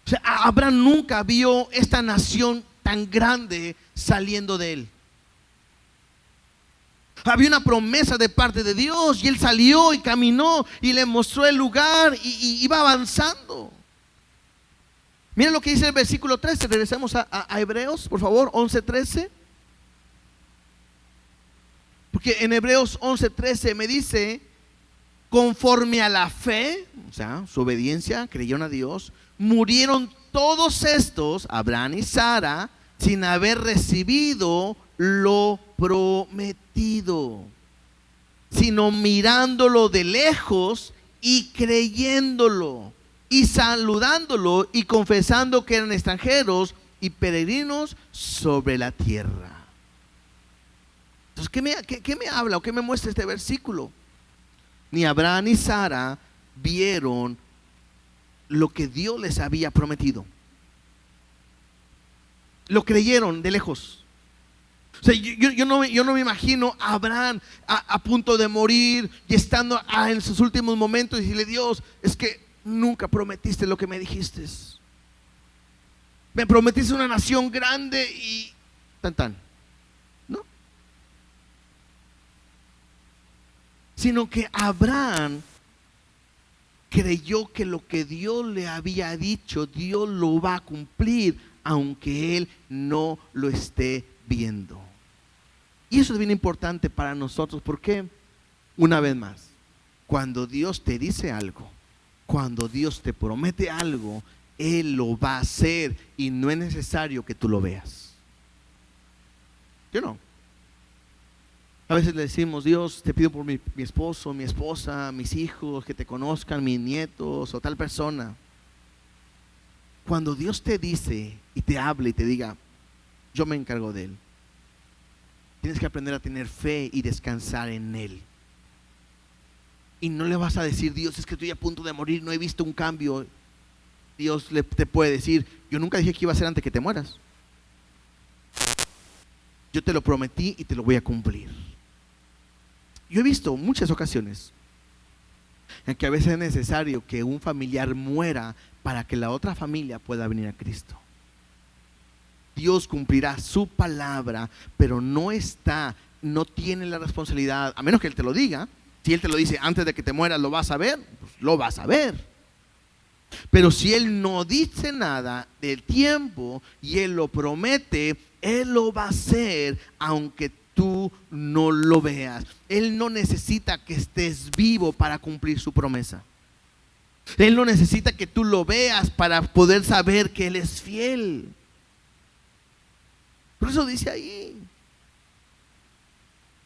O sea, Abraham nunca vio esta nación tan grande saliendo de él. Había una promesa de parte de Dios y él salió y caminó y le mostró el lugar y iba avanzando. Miren lo que dice el versículo 13. Regresemos a Hebreos, por favor, 11:13. Porque en Hebreos 11:13 me dice: conforme a la fe, o sea, su obediencia, creyeron a Dios, murieron todos estos, Abraham y Sara, sin haber recibido lo prometido, sino mirándolo de lejos y creyéndolo y saludándolo y confesando que eran extranjeros y peregrinos sobre la tierra. Entonces, ¿qué me habla o qué me muestra este versículo? Ni Abraham ni Sara vieron lo que Dios les había prometido. Lo creyeron de lejos. O sea, yo no me imagino a Abraham a punto de morir y estando en sus últimos momentos y decirle: Dios, es que nunca prometiste lo que me dijiste. Me prometiste una nación grande y tan. No. Sino que Abraham creyó que lo que Dios le había dicho, Dios lo va a cumplir, aunque él no lo esté viendo. Y eso es bien importante para nosotros, porque una vez más, cuando Dios te dice algo, cuando Dios te promete algo, Él lo va a hacer y no es necesario que tú lo veas. Yo no. A veces le decimos: Dios, te pido por mi esposo, mi esposa, mis hijos, que te conozcan, mis nietos o tal persona. Cuando Dios te dice y te hable y te diga: yo me encargo de él, tienes que aprender a tener fe y descansar en él. Y no le vas a decir: Dios, es que estoy a punto de morir, no he visto un cambio. Dios te puede decir: yo nunca dije que iba a ser antes que te mueras. Yo te lo prometí y te lo voy a cumplir. Yo he visto muchas ocasiones en que a veces es necesario que un familiar muera para que la otra familia pueda venir a Cristo. Dios cumplirá su palabra, pero no tiene la responsabilidad, a menos que Él te lo diga. Si Él te lo dice: antes de que te mueras lo vas a ver, pues lo vas a ver. Pero si Él no dice nada del tiempo y Él lo promete, Él lo va a hacer aunque tú no lo veas. Él no necesita que estés vivo para cumplir su promesa. Él no necesita que tú lo veas para poder saber que Él es fiel. Por eso dice ahí: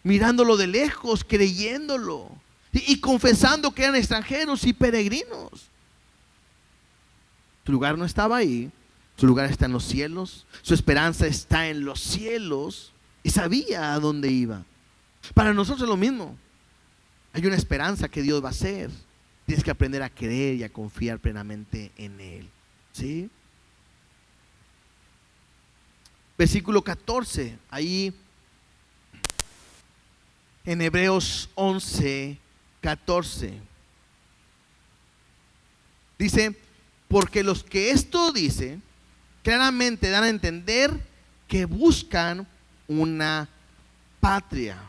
mirándolo de lejos, creyéndolo y confesando que eran extranjeros y peregrinos. Su lugar no estaba ahí, su lugar está en los cielos, su esperanza está en los cielos, y sabía a dónde iba. Para nosotros es lo mismo. Hay una esperanza que Dios va a hacer. Tienes que aprender a creer y a confiar plenamente en Él, ¿sí? Versículo 14, ahí en Hebreos 11:14 dice: porque los que esto dicen claramente dan a entender que buscan una patria.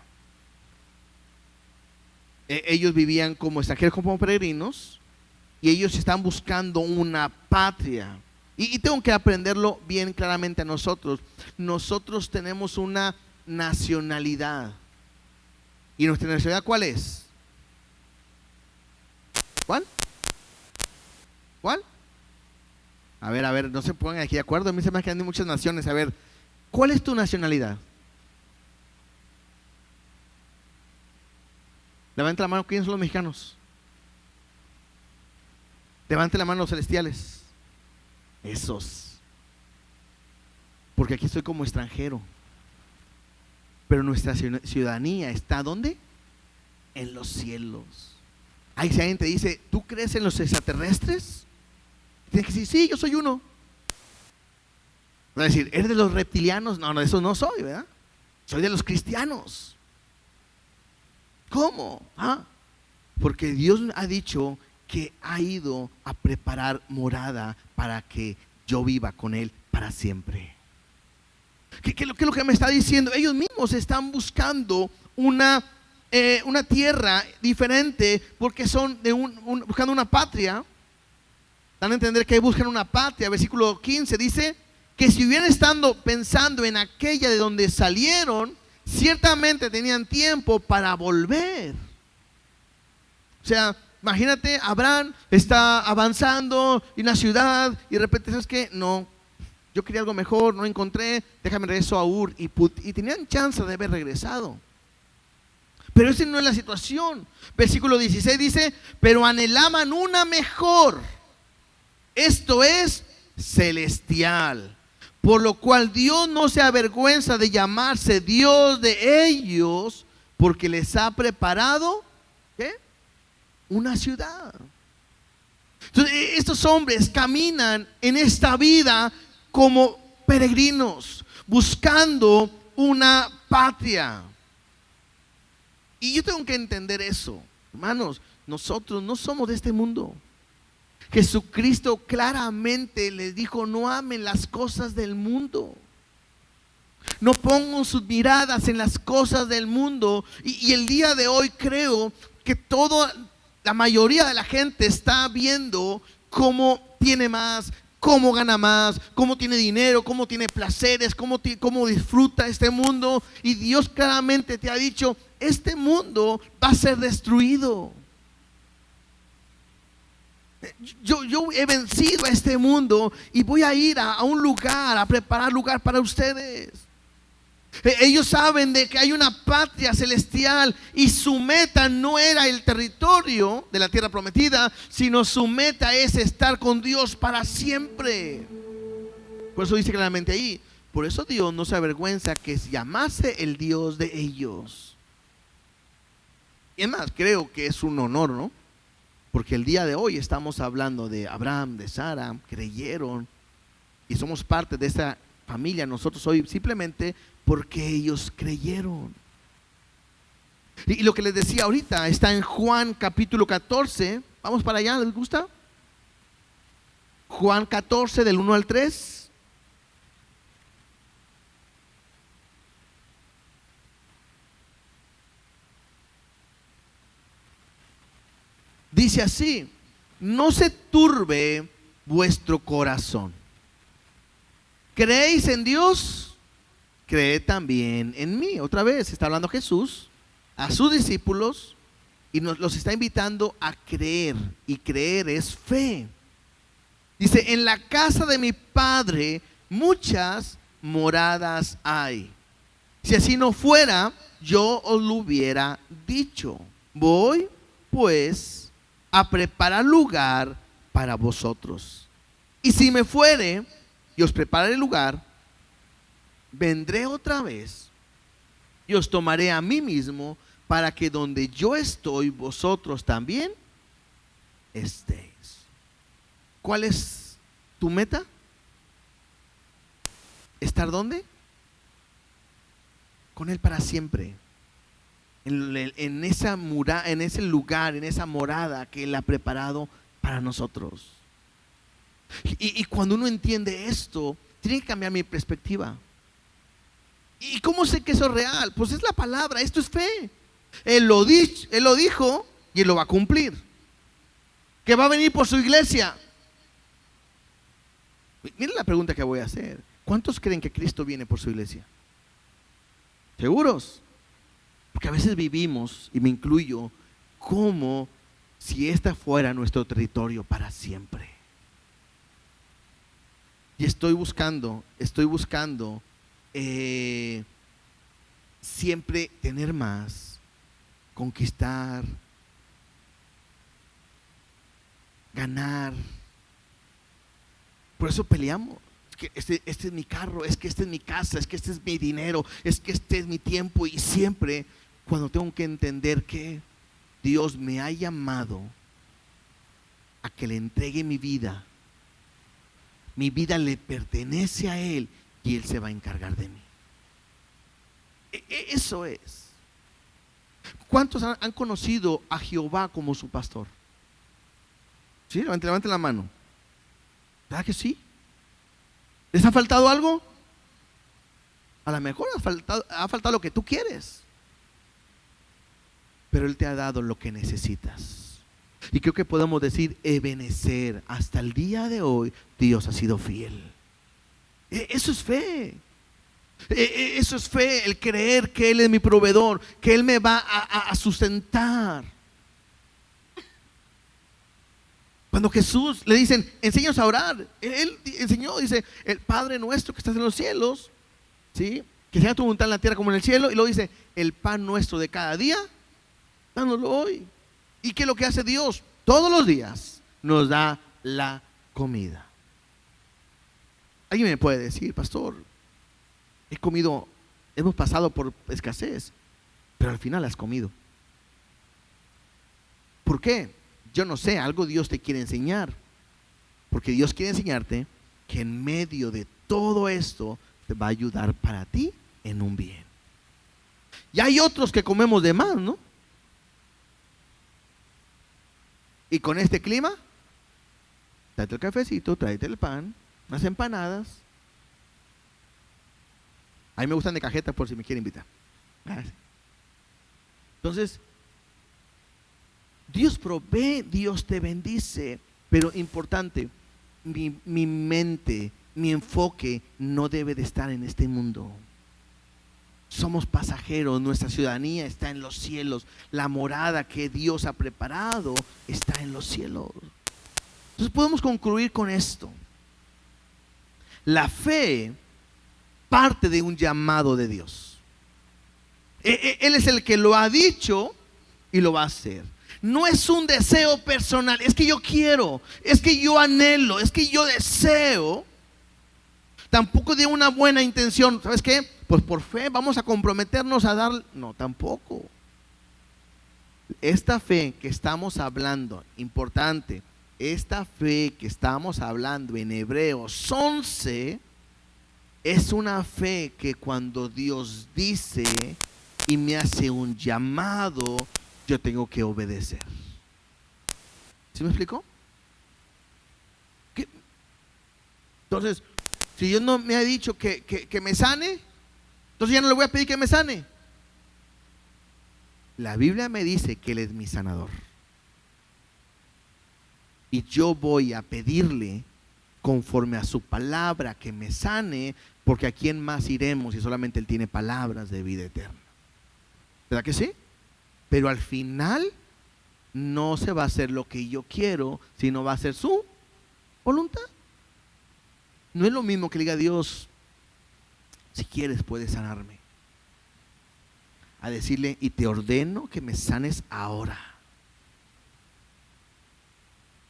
Ellos vivían como extranjeros, como peregrinos, y ellos están buscando una patria. Y tengo que aprenderlo bien claramente a nosotros. Nosotros tenemos una nacionalidad. ¿Y nuestra nacionalidad cuál es? ¿Cuál? ¿Cuál? A ver, no se pongan aquí de acuerdo. A mí se me quedan muchas naciones. A ver, ¿cuál es tu nacionalidad? Levante la mano, ¿quiénes son los mexicanos? Levante la mano los celestiales. esos. Porque aquí estoy como extranjero. Pero nuestra ciudadanía está ¿dónde? En los cielos. Ahí si alguien te dice, ¿tú crees en los extraterrestres? Tienes que decir, sí, yo soy uno. Va a decir, ¿eres de los reptilianos? No, de eso no soy, ¿verdad? Soy de los cristianos. ¿Cómo? Porque Dios ha dicho que ha ido a preparar morada para que yo viva con Él para siempre. ¿Qué es lo que me está diciendo? Ellos mismos están buscando una tierra diferente porque son buscando una patria. Dan a entender que buscan una patria. Versículo 15 dice que si hubieran estado pensando en aquella de donde salieron, ciertamente tenían tiempo para volver. O sea, imagínate, Abraham está avanzando en la ciudad y de repente, ¿sabes qué? No, yo quería algo mejor, no encontré, déjame regreso a Ur. Y tenían chance de haber regresado. Pero esa no es la situación. Versículo 16 dice, pero anhelaban una mejor, esto es celestial, por lo cual Dios no se avergüenza de llamarse Dios de ellos, porque les ha preparado, ¿qué? Una ciudad. Entonces, estos hombres caminan en esta vida como peregrinos, buscando una patria. Y yo tengo que entender eso, hermanos. Nosotros no somos de este mundo. Jesucristo claramente les dijo, no amen las cosas del mundo. No pongan sus miradas en las cosas del mundo. Y el día de hoy creo que la mayoría de la gente está viendo cómo tiene más, cómo gana más, cómo tiene dinero, cómo tiene placeres, cómo disfruta este mundo. Y Dios claramente te ha dicho, este mundo va a ser destruido. Yo he vencido a este mundo y voy a ir a un lugar, a preparar lugar para ustedes. Ellos saben de que hay una patria celestial y su meta no era el territorio de la tierra prometida, sino su meta es estar con Dios para siempre. Por eso dice claramente ahí, por eso Dios no se avergüenza que se llamase el Dios de ellos. Y es más, creo que es un honor, ¿no? Porque el día de hoy estamos hablando de Abraham, de Sara, creyeron y somos parte de esta familia nosotros hoy simplemente porque ellos creyeron. Y lo que les decía ahorita está en Juan capítulo 14. Vamos para allá, ¿les gusta? Juan 14 del 1 al 3. Dice así, no se turbe vuestro corazón. ¿Creéis en Dios? Creed también en mí. Otra vez está hablando Jesús a sus discípulos y los está invitando a creer. Y creer es fe. Dice, en la casa de mi Padre muchas moradas hay. Si así no fuera, yo os lo hubiera dicho. Voy pues a preparar lugar para vosotros. Y si me fuere y os prepararé lugar, vendré otra vez y os tomaré a mí mismo, para que donde yo estoy, vosotros también estéis. ¿Cuál es tu meta? ¿Estar dónde? Con Él para siempre. En ese lugar, en esa morada que Él ha preparado para nosotros. Y cuando uno entiende esto, tiene que cambiar mi perspectiva. ¿Y cómo sé que eso es real? Pues es la palabra, esto es fe. Él lo dijo y Él lo va a cumplir. Que va a venir por su iglesia. Miren la pregunta que voy a hacer. ¿Cuántos creen que Cristo viene por su iglesia? ¿Seguros? Porque a veces vivimos, y me incluyo, como si esta fuera nuestro territorio para siempre. Y estoy buscando siempre tener más, conquistar, ganar. Por eso peleamos. Es que este es mi carro, es que este es mi casa, es que este es mi dinero, es que este es mi tiempo. Y siempre cuando tengo que entender que Dios me ha llamado a que le entregue mi vida le pertenece a Él y Él se va a encargar de mí. Eso es. ¿Cuántos han conocido a Jehová como su pastor? ¿Sí? Levanten la mano. ¿Verdad que sí? ¿Les ha faltado algo? A lo mejor ha faltado lo que tú quieres, pero Él te ha dado lo que necesitas. Y creo que podemos decir, Ebenezer, hasta el día de hoy Dios ha sido fiel. Eso es fe. Eso es fe, el creer que Él es mi proveedor, que Él me va a sustentar. Cuando Jesús le dicen, enséñanos a orar, Él enseñó, dice, el Padre nuestro que estás en los cielos, ¿sí? Que sea tu voluntad en la tierra como en el cielo. Y luego dice, el pan nuestro de cada día, dánoslo hoy. ¿Y qué es lo que hace Dios? Todos los días nos da la comida. Alguien me puede decir, pastor, hemos pasado por escasez, pero al final has comido. ¿Por qué? Yo no sé, algo Dios te quiere enseñar. Porque Dios quiere enseñarte que en medio de todo esto te va a ayudar para ti en un bien. Y hay otros que comemos de más, ¿no? Y con este clima, tráete el cafecito, tráete el pan, unas empanadas. A mí me gustan de cajeta por si me quiere invitar. Entonces, Dios provee, Dios te bendice, pero importante, mi mente, mi enfoque no debe de estar en este mundo. Somos pasajeros, nuestra ciudadanía está en los cielos, la morada que Dios ha preparado está en los cielos. Entonces podemos concluir con esto. La fe parte de un llamado de Dios. Él es el que lo ha dicho y lo va a hacer. No es un deseo personal, es que yo quiero, es que yo anhelo, es que yo deseo. Tampoco de una buena intención. ¿Sabes qué? Pues por fe vamos a comprometernos a dar. No, tampoco. Esta fe que estamos hablando, importante, esta fe que estamos hablando en Hebreos 11 es una fe que cuando Dios dice y me hace un llamado, yo tengo que obedecer. ¿Sí me explicó? ¿Qué? Entonces, si Dios no me ha dicho que me sane, entonces ya no le voy a pedir que me sane. La Biblia me dice que Él es mi sanador. Y yo voy a pedirle conforme a su palabra que me sane, porque a quién más iremos si solamente Él tiene palabras de vida eterna. ¿Verdad que sí? Pero al final no se va a hacer lo que yo quiero, sino va a ser su voluntad. No es lo mismo que le diga a Dios, si quieres puedes sanarme, a decirle, y te ordeno que me sanes ahora.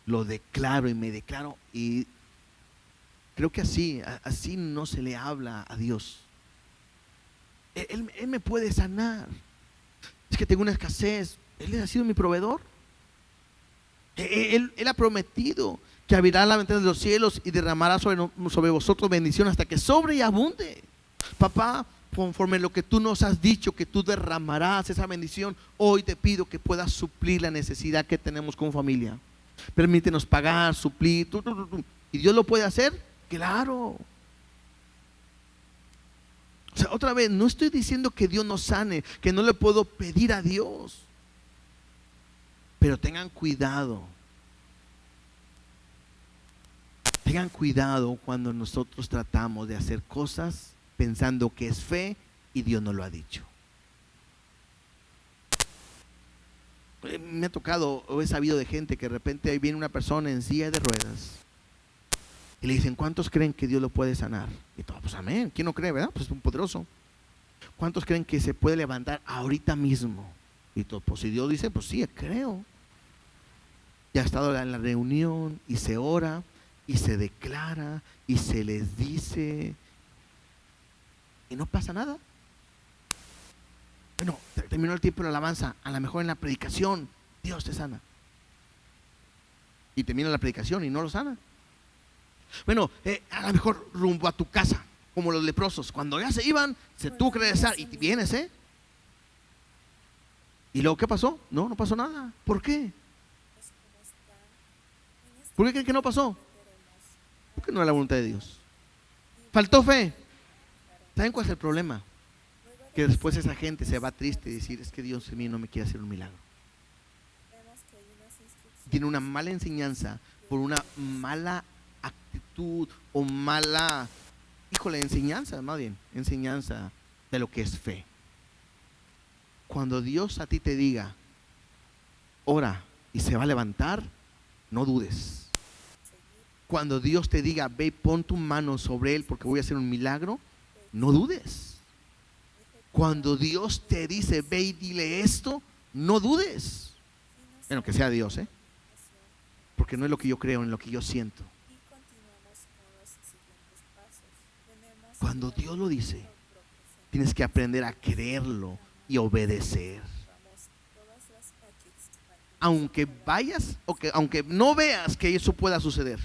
Lo declaro y me declaro, y creo que así no se le habla a Dios. Él me puede sanar. Es que tengo una escasez. Él ha sido mi proveedor. Él ha prometido que abrirá la ventana de los cielos y derramará sobre vosotros bendición hasta que sobre y abunde. Papá, conforme lo que tú nos has dicho, que tú derramarás esa bendición, hoy te pido que puedas suplir la necesidad que tenemos como familia. Permítenos pagar, suplir. ¿Y Dios lo puede hacer? Claro. O sea, otra vez, no estoy diciendo que Dios nos sane, que no le puedo pedir a Dios. Pero tengan cuidado. Tengan cuidado cuando nosotros tratamos de hacer cosas pensando que es fe y Dios no lo ha dicho. Me ha tocado o he sabido de gente que de repente viene una persona en silla de ruedas y le dicen, ¿cuántos creen que Dios lo puede sanar? Y todo, pues amén. ¿Quién no cree, verdad? Pues es un poderoso. ¿Cuántos creen que se puede levantar ahorita mismo? Y todo, pues si Dios dice, pues sí, creo. Ya ha estado en la reunión y se ora y se declara y se les dice y no pasa nada. Bueno, terminó el tiempo de la alabanza, a lo mejor en la predicación Dios te sana. Y termina la predicación y no lo sana. Bueno, a lo mejor rumbo a tu casa, como los leprosos, cuando ya se iban, se tuvo que regresar y vienes, ¿Y luego qué pasó? No pasó nada. ¿Por qué? ¿Por qué creen que no pasó? Porque no era la voluntad de Dios. Faltó fe. ¿Saben cuál es el problema? Que después esa gente se va triste y decir, es que Dios en mí no me quiere hacer un milagro. Tiene una mala enseñanza por una mala actitud o mala, enseñanza, más bien, enseñanza de lo que es fe. Cuando Dios a ti te diga, ora y se va a levantar, no dudes. Cuando Dios te diga, ve y pon tu mano sobre él porque voy a hacer un milagro, no dudes. Cuando Dios te dice, ve y dile esto, no dudes. Bueno, que sea Dios, porque no es lo que yo creo, en lo que yo siento. Cuando Dios lo dice, tienes que aprender a creerlo y obedecer. Aunque vayas, aunque no veas que eso pueda suceder.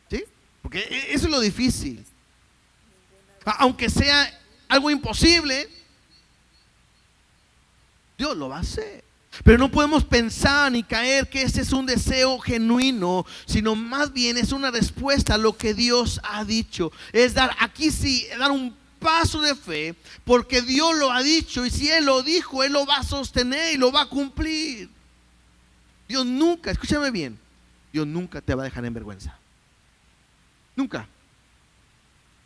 ¿Sí? Porque eso es lo difícil. Aunque sea algo imposible, Dios lo va a hacer. Pero no podemos pensar ni caer que ese es un deseo genuino, sino más bien es una respuesta a lo que Dios ha dicho. Es dar, aquí sí, dar un paso de fe, porque Dios lo ha dicho, y si Él lo dijo, Él lo va a sostener y lo va a cumplir. Dios nunca, escúchame bien, Dios nunca te va a dejar en vergüenza. Nunca.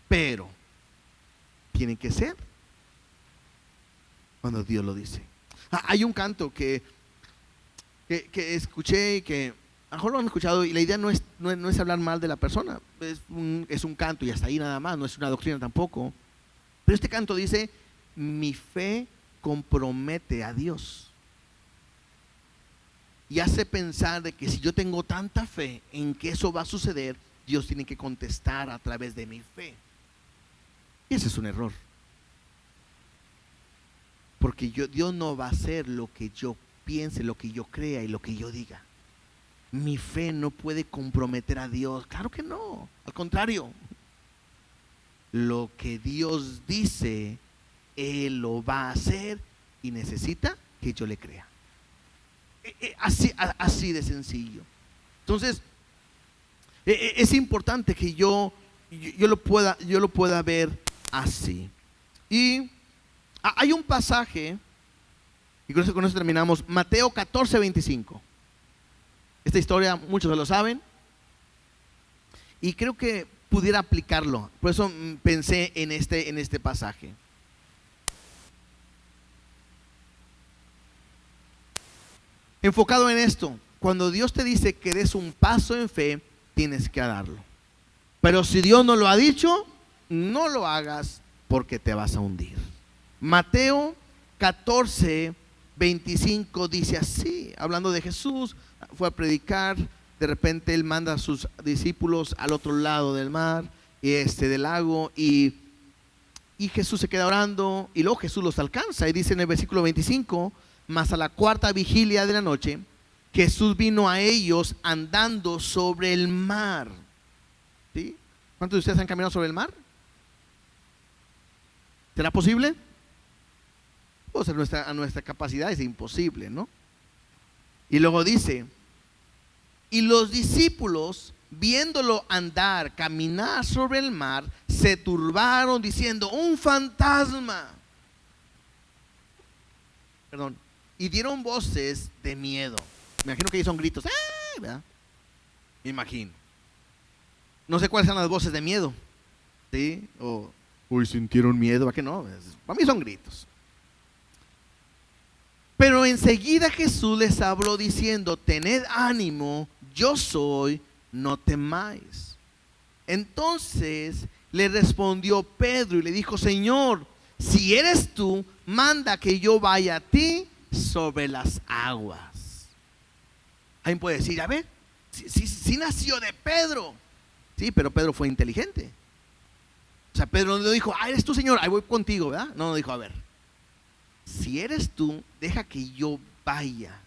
Pero tiene que ser cuando Dios lo dice. Hay un canto que escuché y que a lo mejor lo han escuchado, y la idea no es hablar mal de la persona, es un canto y hasta ahí nada más, no es una doctrina tampoco. Pero este canto dice, mi fe compromete a Dios. Y hace pensar de que si yo tengo tanta fe en que eso va a suceder, Dios tiene que contestar a través de mi fe. Y ese es un error. Porque Dios no va a hacer lo que yo piense, lo que yo crea y lo que yo diga. Mi fe no puede comprometer a Dios. Claro que no. Al contrario. Lo que Dios dice, Él lo va a hacer y necesita que yo le crea. Así de sencillo. Entonces, es importante que yo lo pueda ver así. Y hay un pasaje, y con eso terminamos, Mateo 14:25. Esta historia muchos lo saben, y creo que pudiera aplicarlo. Por eso pensé en este pasaje. Enfocado en esto, cuando Dios te dice que des un paso en fe, tienes que darlo. Pero si Dios no lo ha dicho, no lo hagas porque te vas a hundir. Mateo 14:25 dice así, hablando de Jesús, fue a predicar, de repente Él manda a sus discípulos al otro lado del mar, del lago, y Jesús se queda orando, y luego Jesús los alcanza, y dice en el versículo 25, mas a la cuarta vigilia de la noche, Jesús vino a ellos andando sobre el mar. ¿Sí? ¿Cuántos de ustedes han caminado sobre el mar? ¿Será posible? Pues a nuestra capacidad es imposible, ¿no? Y luego dice, y los discípulos, viéndolo andar, caminar sobre el mar, se turbaron diciendo, un fantasma. Perdón. Y dieron voces de miedo. Me imagino que ahí son gritos. ¡Ah! ¿Verdad? Me imagino. No sé cuáles son las voces de miedo. ¿Sí? O, uy, sintieron miedo. ¿A qué no? Para mí son gritos. Pero enseguida Jesús les habló diciendo, tened ánimo, yo soy, no temáis. Entonces le respondió Pedro y le dijo, Señor, si eres tú, manda que yo vaya a ti sobre las aguas. Alguien puede decir, a ver, Sí, sí, sí nació de Pedro. Sí, pero Pedro fue inteligente. O sea, Pedro no dijo, eres tú, Señor, ahí voy contigo, ¿verdad? No, dijo, a ver, si eres tú, deja que yo vaya.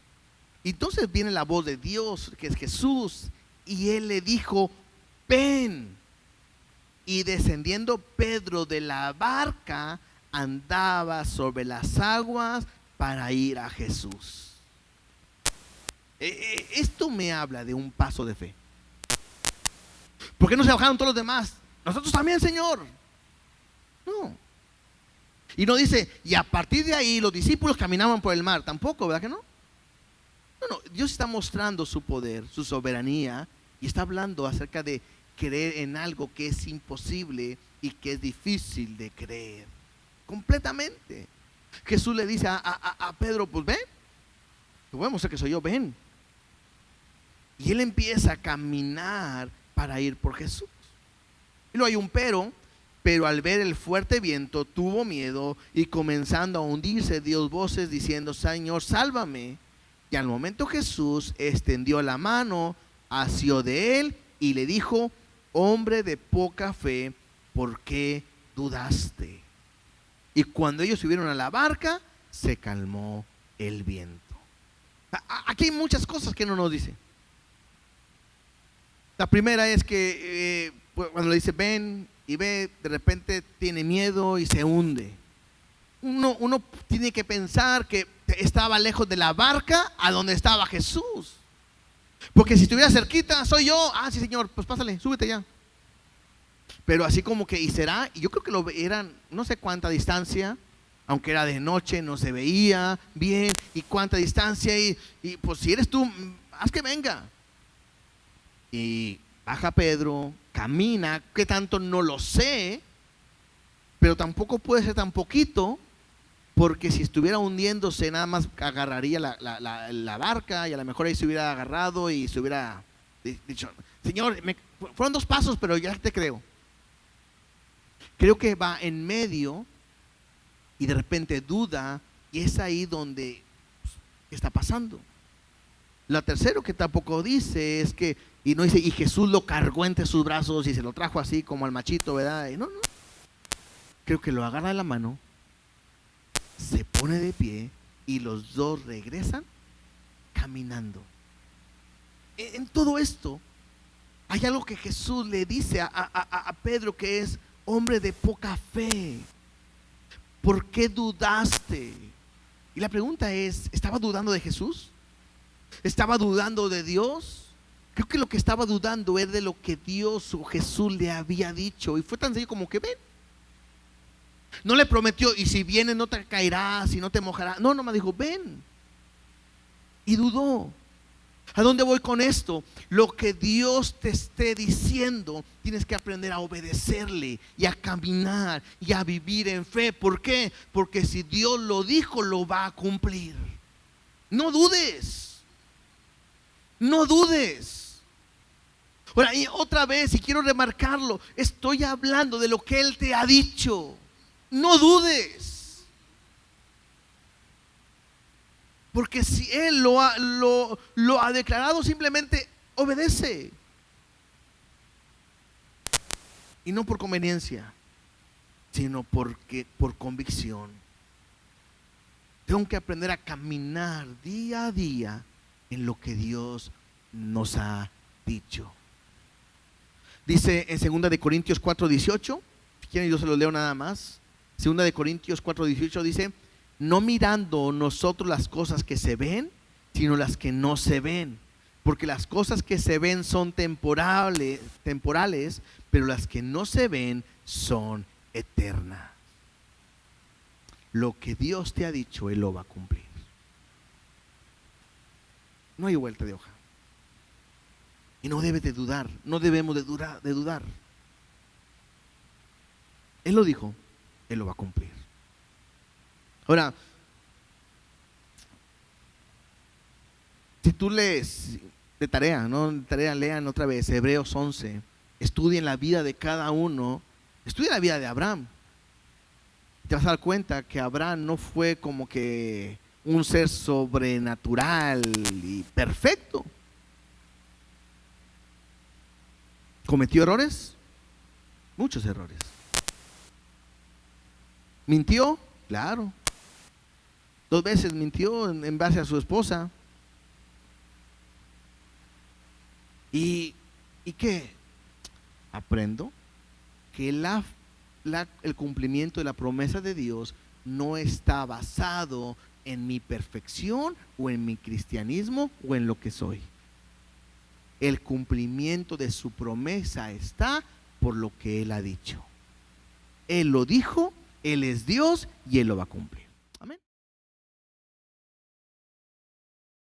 Y entonces viene la voz de Dios, que es Jesús, y él le dijo, ven. Y descendiendo Pedro de la barca, andaba sobre las aguas para ir a Jesús. Esto me habla de un paso de fe. ¿Por qué no se bajaron todos los demás? Nosotros también, Señor. No. Y no dice, y a partir de ahí los discípulos caminaban por el mar. Tampoco, ¿verdad que no? No, Dios está mostrando su poder, su soberanía, y está hablando acerca de creer en algo que es imposible y que es difícil de creer. Completamente. Jesús le dice a Pedro, pues ven, te voy a mostrar que soy yo, ven. Y él empieza a caminar para ir por Jesús. Y luego hay un pero al ver el fuerte viento tuvo miedo y comenzando a hundirse dio voces diciendo, Señor, sálvame. Y al momento Jesús extendió la mano, asió de él y le dijo, hombre de poca fe, ¿por qué dudaste? Y cuando ellos subieron a la barca, se calmó el viento. Aquí hay muchas cosas que no nos dice. La primera es que cuando le dice ven y ve, de repente tiene miedo y se hunde. Uno tiene que pensar que estaba lejos de la barca a donde estaba Jesús. Porque si estuviera cerquita, soy yo. Sí, Señor, pues pásale, súbete ya. Pero así como que, y yo creo que lo eran, no sé cuánta distancia, aunque era de noche, no se veía bien, y cuánta distancia, y pues si eres tú, haz que venga. Y baja Pedro, camina, ¿qué tanto? No lo sé, pero tampoco puede ser tan poquito, porque si estuviera hundiéndose nada más agarraría la barca y a lo mejor ahí se hubiera agarrado y se hubiera dicho, Señor, fueron 2 pasos, pero ya te creo. Creo que va en medio y de repente duda y es ahí donde ¿qué está pasando? Lo tercero que tampoco dice es que, y no dice, y Jesús lo cargó entre sus brazos y se lo trajo así como al machito, ¿verdad? Y no. Creo que lo agarra de la mano, se pone de pie y los dos regresan caminando. En todo esto hay algo que Jesús le dice a Pedro, que es hombre de poca fe. ¿Por qué dudaste? Y la pregunta es, ¿estaba dudando de Jesús? ¿Estaba dudando de Dios? Creo que lo que estaba dudando es de lo que Dios o Jesús le había dicho. Y fue tan sencillo como que ven. No le prometió, y si vienes no te caerás y no te mojarás. No, me dijo, ven. Y dudó. ¿A dónde voy con esto? Lo que Dios te esté diciendo, tienes que aprender a obedecerle y a caminar y a vivir en fe. ¿Por qué? Porque si Dios lo dijo, lo va a cumplir. No dudes. No dudes. Ahora, y otra vez, y quiero remarcarlo, estoy hablando de lo que Él te ha dicho. No dudes. Porque si Él lo ha declarado, simplemente obedece. Y no por conveniencia, sino por convicción. Tengo que aprender a caminar día a día en lo que Dios nos ha dicho. Dice en 2 de Corintios 4:18, si quieren yo se lo leo nada más. 2 de Corintios 4:18 dice, no mirando nosotros las cosas que se ven, sino las que no se ven. Porque las cosas que se ven son temporales, pero las que no se ven son eternas. Lo que Dios te ha dicho, Él lo va a cumplir. No hay vuelta de hoja. Y no debes de dudar, no debemos de dudar. Él lo dijo, Él lo va a cumplir. Ahora, si tú lees de tarea, lean otra vez Hebreos 11, estudien la vida de cada uno, estudien la vida de Abraham. Te vas a dar cuenta que Abraham no fue como que un ser sobrenatural y perfecto. ¿Cometió errores? Muchos errores. ¿Mintió? Claro. 2 veces mintió en base a su esposa. ¿Y qué? Aprendo que el cumplimiento de la promesa de Dios no está basado en mi perfección o en mi cristianismo o en lo que soy. El cumplimiento de su promesa está por lo que Él ha dicho. Él lo dijo, Él es Dios y Él lo va a cumplir.